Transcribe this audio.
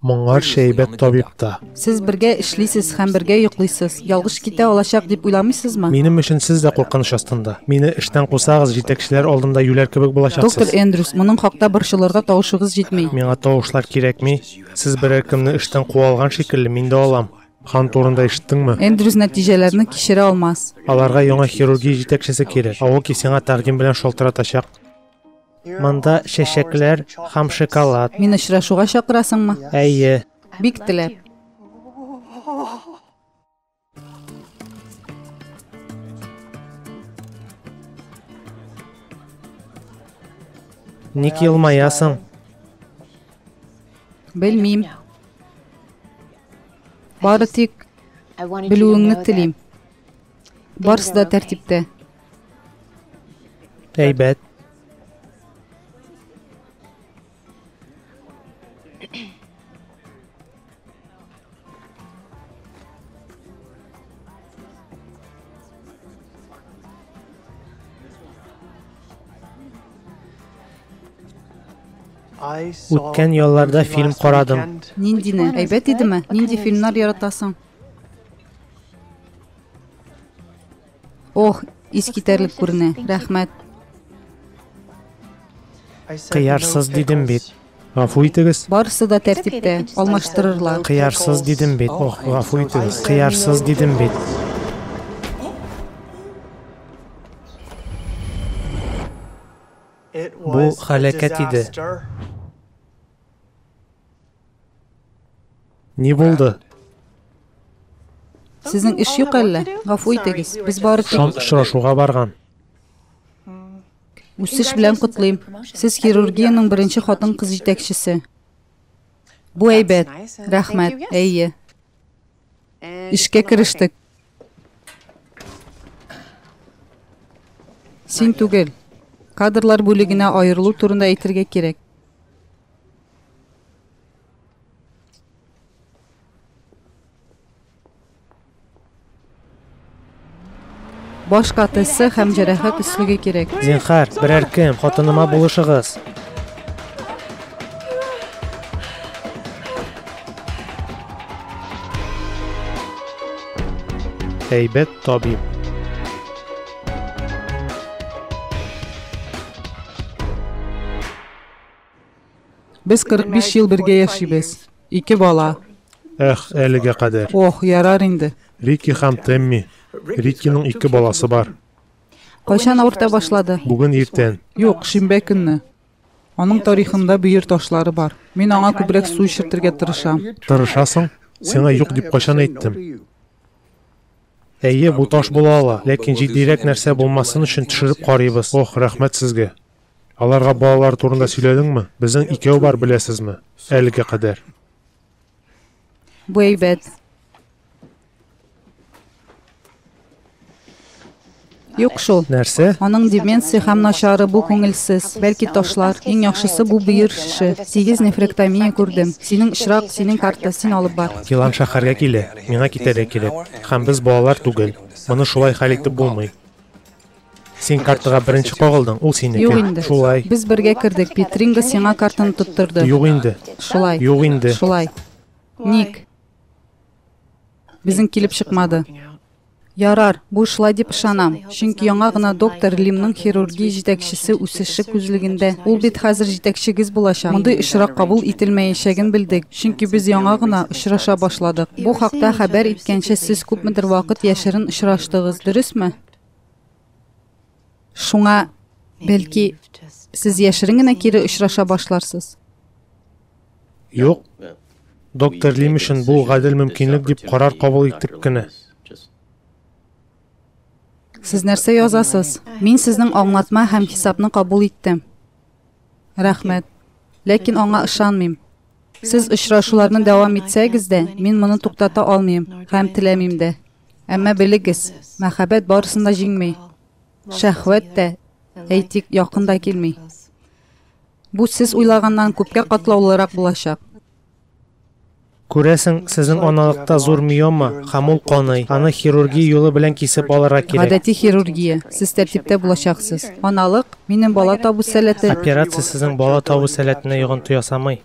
Моңар шәйбәт табипта. Сез бергә эшлисез һәм бергә йоклыйсыз. Ялгыш китә алачак дип уйламыйсызмы? Минем өчен сез дә куркыныч астында. Мине эштән кусагыз, җитәкчеләр алдында юләр кебек булачаксыз. Доктор Эндрюс, моның хакта борчылырга тавышыгыз җитми. Миңа тавышлар кирәкми. Сез берәр кемне эштән куа алган шикелле, мин дә алам. Хан турында ишеттеңме? Эндрюс нәтиҗәләрне кичерә алмас. Аларга яңа хирургия җитәкчесе кирәк. Ул ки сиңа тәкъдим белән шалтыратачак. Монда чәчәкләр һәм шоколад. Мине очрашуга чакырасыңмы? Әйе. Бик теләп. Ник елмаясың? Белмим. Бары тик белүеңне телим. Барысы да тәртиптә. Әйбәт. Үткән ялларда фильм карадым. Ниндине? Әйбәт идеме? Нинди фильмнар яратасың? Ох, искитәрлек күренә. Рәхмәт. Кыярсыз дидем бит. Гафу итегез. Барысы да тәртиптә. Алмаштырырлар. Кыярсыз дидем бит. Ох, гафу итегез. Кыярсыз дидем бит. Бу һәлакәт иде. Ни булды? Сезнең эш юк әллә? Гафу итегез. Без бары Шам тик очрашуга барган. үсеш белән котлыйм. Сез хирургияның беренче хатын-кыз җитәкчесе. Бу әйбәт. Рәхмәт. Әйе. Эшкә керештек. Син түгел. Кадрлар бүлегенә аерылу турында әйтергә кирәк. Баш катысы һәм җәрәхәт өслеге кирәк. Зинхар, берәр кем, хатыныма булышыгыз. Әйбәт табиб. Без 45 ел бергә яшибез. 2 бала. Әлегә кадәр. Ох, ярар инде. Рики һәм Темми. Рикиның 2 баласы бар. Кайчан авырта башлады? Бүген иртән. Юк, шимбә көнне. Аның тарихында бөер ташлары бар. Мин аңа күбрәк су ишертергә тырышам. Тырышасың? Сиңа юк дип кайчан әйттем? Әйе, бу таш була ала, ләкин җитдирәк нәрсә булмасын өчен төшереп карыйбыз. Ох, рәхмәт сезгә. Аларга балалар турында сөйләдеңме? Безнең 2 бар, беләсезме? Әлегә кадәр. Бу әйбәт. Юк шул. Нәрсә? Аның деменция һәм начары бу күңелсез. Бәлки ташлар. Иң яхшысы бу бөер шеше. 8 нефректомия күрдем. Синең очрак, синең карта, син алып бар. Килан шәһәргә килә. Миңа китәргә кирәк. Һәм без балалар түгел. Моны шулай хәл итеп булмый. Син картага беренче кагылдың, ул Юк синеке. инде. Шулай. Без бергә кердек. Петринга сиңа картаны тоттырды. Юк инде. Шулай. Юк инде. Шулай. Ник? Безнең килеп чыкмады. Ярар, бу шулай дип ышанам. Чөнки яңа гына доктор Лимның хирургия җитәкчесе үсеше күзлегендә. Ул бит хәзер җитәкчегез булачак. Мондый очрак кабул ителмәячәген белдек. Чөнки без яңа гына очраша башладык. Бу хакта хәбәр иткәнче сез күпмедер вакыт яшерен очраштыгыз, дөресме? Шуңа бәлки сез яшерен генә кире очраша башларсыз. Юк. Доктор Лим өчен бу гадел мөмкинлек дип карар кабул итеп кенә. Сез нәрсә язасыз? Мин сезнең аңлатма һәм хисапны кабул иттем. Рәхмәт. Ләкин аңа ышанмыйм. Сез очрашуларны дәвам итсәгез дә, мин моны туктата алмыйм һәм теләмим дә. Әмма белегез, мәхәббәт барысында җиңми. Шәһвәт тә, әйтик, якында килми. Бу сез уйлаганнан күпкә катлаулырак булачак. Күрәсең, сезнең аналыкта зур миома, һәм ул каный. Аны хирургия юлы белән кисеп алырга кирәк. Гадәти хирургия. Сез тәртиптә булачаксыз. Аналык, минем бала табу сәләте. Операция сезнең бала табу сәләтенә йогынты ясамый.